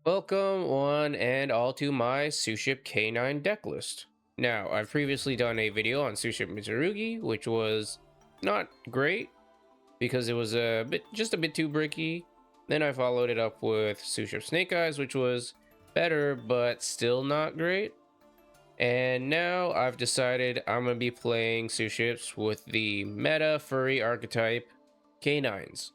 Welcome one and all to my Suship K9 deck list. Now, I've previously done a video on Suship Mitsurugi, which was not great because it was just a bit too bricky. Then I followed it up with Suship Snake Eyes, which was better but still not great. And now I've decided I'm going to be playing Suships with the meta furry archetype K9s.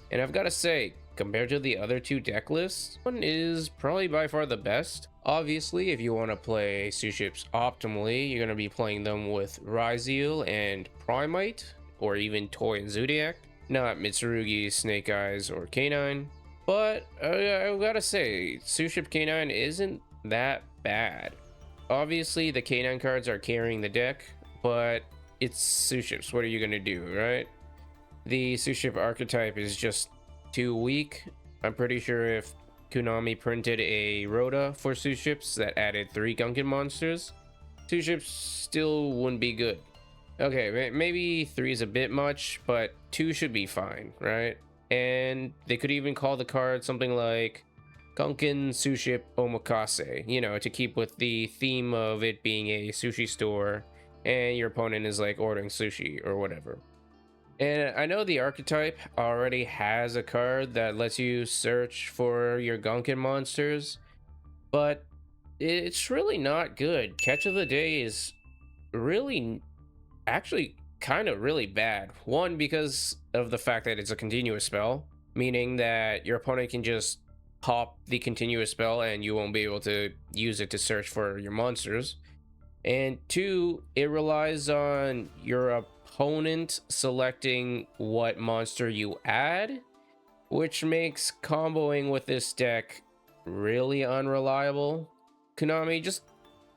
And I've got to say, compared to the other two deck lists, one is probably by far the best. Obviously, if you want to play Suships optimally, you're going to be playing them with Ryzeal and Primite, or even Toy and Zodiac, not Mitsurugi, Snake Eyes, or K9. But I've got to say, Suship K9 isn't that bad. Obviously, the K9 cards are carrying the deck, but it's Suships. What are you going to do, right? The Suship archetype is just too weak. I'm pretty sure if Konami printed a Rota for Suships that added 3 Gunkin monsters, Suships still wouldn't be good. Okay, maybe 3 is a bit much, but 2 should be fine, right? And they could even call the card something like Gunkin Suship Omakase, you know, to keep with the theme of it being a sushi store and your opponent is like ordering sushi or whatever. And I know the archetype already has a card that lets you search for your Gunkin monsters, but it's really not good. Catch of the Day is really, actually kind of really bad. One, because of the fact that it's a continuous spell, meaning that your opponent can just pop the continuous spell and you won't be able to use it to search for your monsters. And 2, it relies on your opponent selecting what monster you add, which makes comboing with this deck really unreliable. Konami, just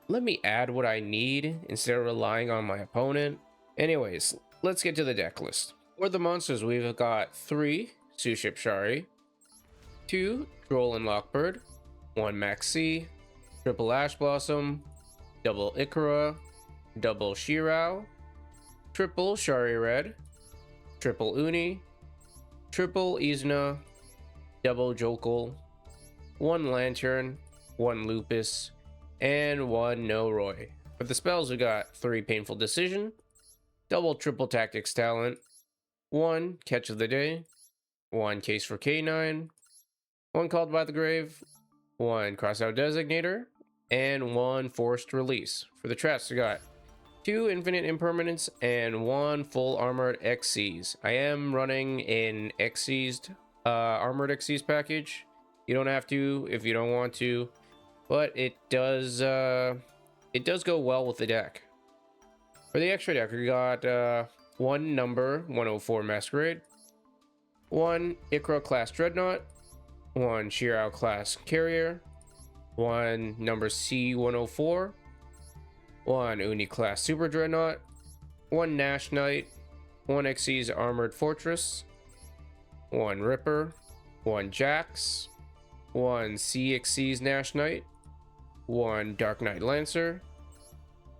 let me add what I need instead of relying on my opponent. Anyways, let's get to the deck list. For the monsters, we've got 3 Suship Shari, 2 Droll and Lockbird, 1 Maxi, triple Ash Blossom, double Ikora, double Shirao, triple Shari Red, triple Uni, triple Izuna, double Jokel, 1 Lantern, 1 Lupus, and 1 Noroi. For the spells, we got 3 Painful Decision, double triple Tactics Talent, 1 Catch of the Day, 1 Case for K9, 1 Called by the Grave, 1 Crossout Designator, and 1 Forced Release. For the traps, we got 2 Infinite Impermanence and 1 Full Armored Xyz. I am running an Xyz, Armored Xyz package. You don't have to if you don't want to, but it does go well with the deck. For the extra deck, we got 1 number 104 Masquerade, 1 Ikora class Dreadnought, 1 Shirao class Carrier, 1 number C104, 1 Uni class Super Dreadnought, 1 Nash Knight, 1 Xyz Armored Fortress, 1 Ripper, 1 Jax, 1 CXyz Nash Knight, 1 Dark Knight Lancer,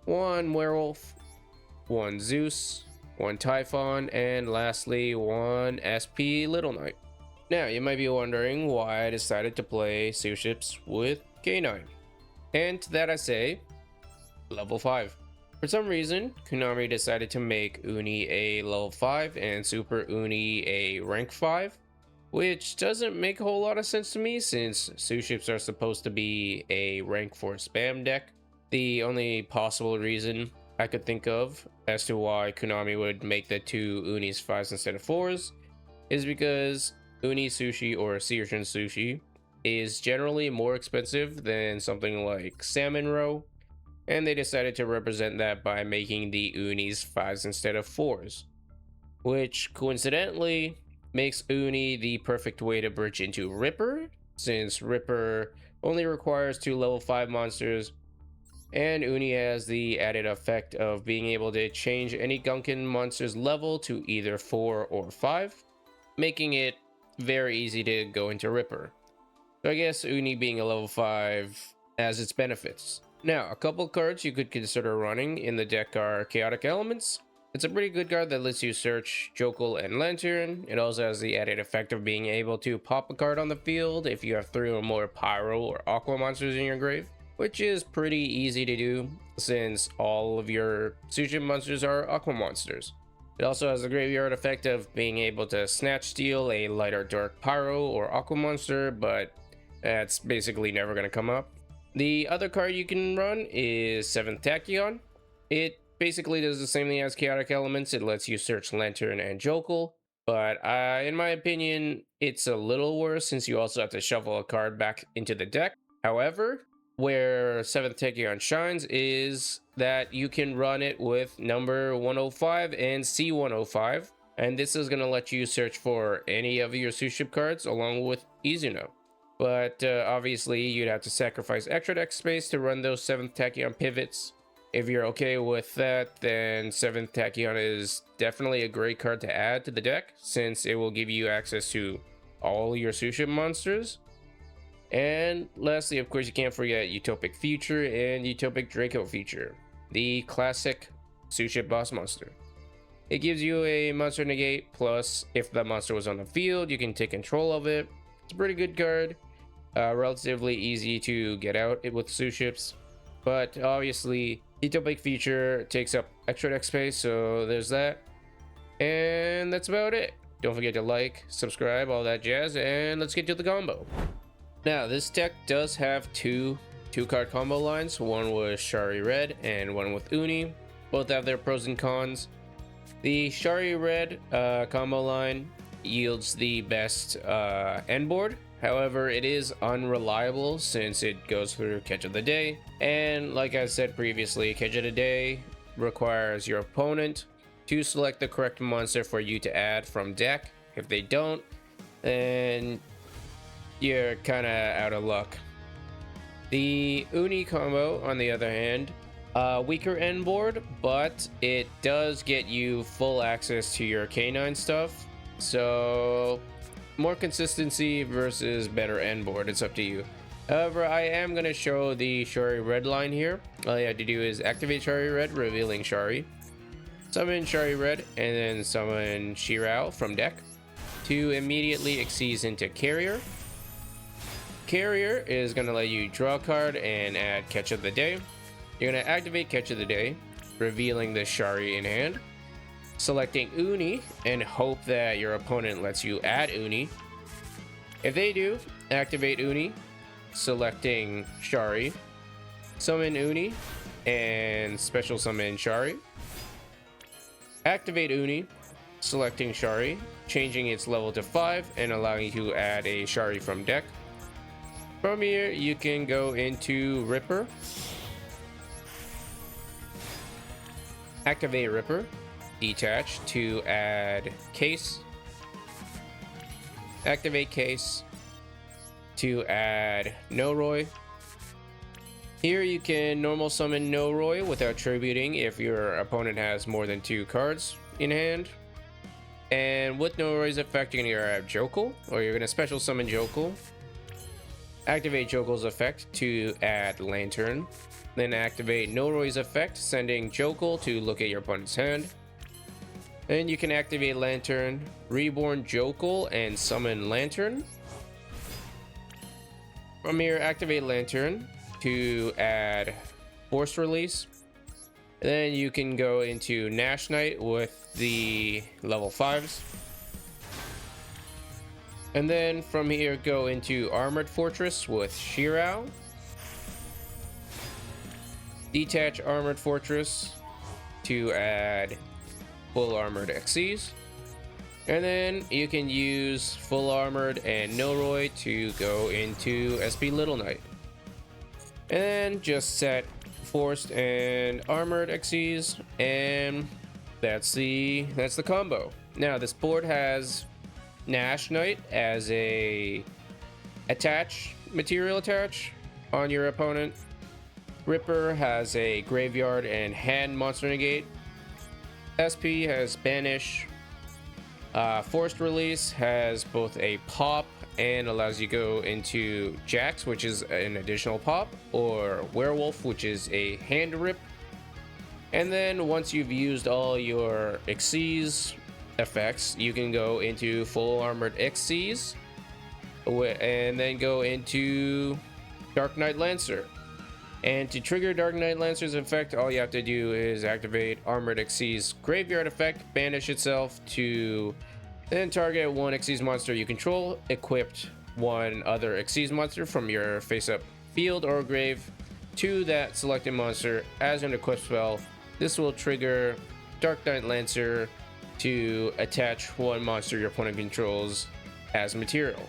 1 Werewolf, 1 Zeus, 1 Typhon, and lastly 1 SP Little Knight. Now, you might be wondering why I decided to play Suships with K9. And to that I say, level 5. For some reason, Konami decided to make Uni a level 5 and Super Uni a rank 5, which doesn't make a whole lot of sense to me since Suships are supposed to be a rank 4 spam deck. The only possible reason I could think of as to why Konami would make the 2 Unis 5s instead of 4s is because Uni Sushi or Sea Urchin Sushi is generally more expensive than something like Salmon Roe, and they decided to represent that by making the Unis 5s instead of 4s, which coincidentally makes Uni the perfect way to bridge into Ripper, since Ripper only requires 2 level 5 monsters, and Uni has the added effect of being able to change any Gunkin monster's level to either 4 or 5, making it very easy to go into Ripper. So I guess Uni being a level 5 has its benefits. Now, a couple cards you could consider running in the deck are Chaotic Elements, It's a pretty good card that lets you search Jokel and Lantern. It also has the added effect of being able to pop a card on the field if you have 3 or more Pyro or Aqua monsters in your grave, which is pretty easy to do since all of your Suship monsters are Aqua monsters. It also has the graveyard effect of being able to snatch steal a light or dark Pyro or Aqua monster, but that's basically never going to come up. The other card you can run is 7th Tachyon. It basically does the same thing as Chaotic Elements. It lets you search Lantern and Jokel, but in my opinion, it's a little worse since you also have to shuffle a card back into the deck. However, where 7th Tachyon shines is that you can run it with number 105 and C105, and this is going to let you search for any of your Suship cards along with Izuno. But obviously, you'd have to sacrifice extra deck space to run those 7th Tachyon pivots. If you're okay with that, then 7th Tachyon is definitely a great card to add to the deck, since it will give you access to all your Suship monsters. And lastly, of course, you can't forget Utopic Future and Utopic Draco Future, the classic Suship boss monster. It gives you a monster negate, plus if the monster was on the field, you can take control of it. It's a pretty good card, relatively easy to get out with Suships, but obviously Utopic Future takes up extra deck space, so there's that. And that's about it. Don't forget to like, subscribe, all that jazz, and let's get to the combo. Now, this deck does have two card combo lines, one with Shari Red and one with Uni. Both have their pros and cons. The Shari Red combo line yields the best end board. However, it is unreliable since it goes through Catch of the Day. And like I said previously, Catch of the Day requires your opponent to select the correct monster for you to add from deck. If they don't, then you're kind of out of luck. The Uni combo, on the other hand, weaker end board, but it does get you full access to your K9 stuff. So more consistency versus better end board, it's up to you. However, I am going to show the Shari Red line here. All you have to do is activate Shari Red, revealing Shari. Summon Shari Red, and then summon Shirao from deck to immediately exceed into Carrier. Carrier is going to let you draw a card and add Catch of the Day. You're going to activate Catch of the Day, revealing the Shari in hand, selecting Uni, and hope that your opponent lets you add Uni. If they do, activate Uni, selecting Shari, summon Uni, and special summon Shari. Activate Uni, selecting Shari, changing its level to 5 and allowing you to add a Shari from deck. From here, you can go into Ripper, activate Ripper, detach to add Case, activate Case to add Noroi. Here you can normal summon Noroi without tributing if your opponent has more than 2 cards in hand. And with Noroi's effect, you're going to have Jokel, or you're going to special summon Jokel. Activate Jokel's effect to add Lantern. Then activate Noroi's effect, sending Jokel to look at your opponent's hand. Then you can activate Lantern, reborn Jokel, and summon Lantern. From here, activate Lantern to add Force Release. And then you can go into Nash Knight with the level 5s. And then from here, go into Armored Fortress with Shirao. Detach Armored Fortress to add Full Armored Xyz. And then you can use Full Armored and Noroi to go into SP Little Knight. And then just set Forced and Armored Xyz, and that's the combo. Now this board has Nash Knight as a material attach on your opponent. Ripper has a graveyard and hand monster negate. SP has banish. Forced Release has both a pop and allows you to go into Jax, which is an additional pop, or Werewolf, which is a hand rip. And then once you've used all your Xyz effects, you can go into full armored Xyz and then go into Dark Knight Lancer. And to trigger Dark Knight Lancer's effect, all you have to do is activate Armored Xyz Graveyard effect, banish itself to then target one Xyz monster you control, equipped one other Xyz monster from your face-up field or grave to that selected monster as an equipped spell. This will trigger Dark Knight Lancer to attach one monster your opponent controls as material.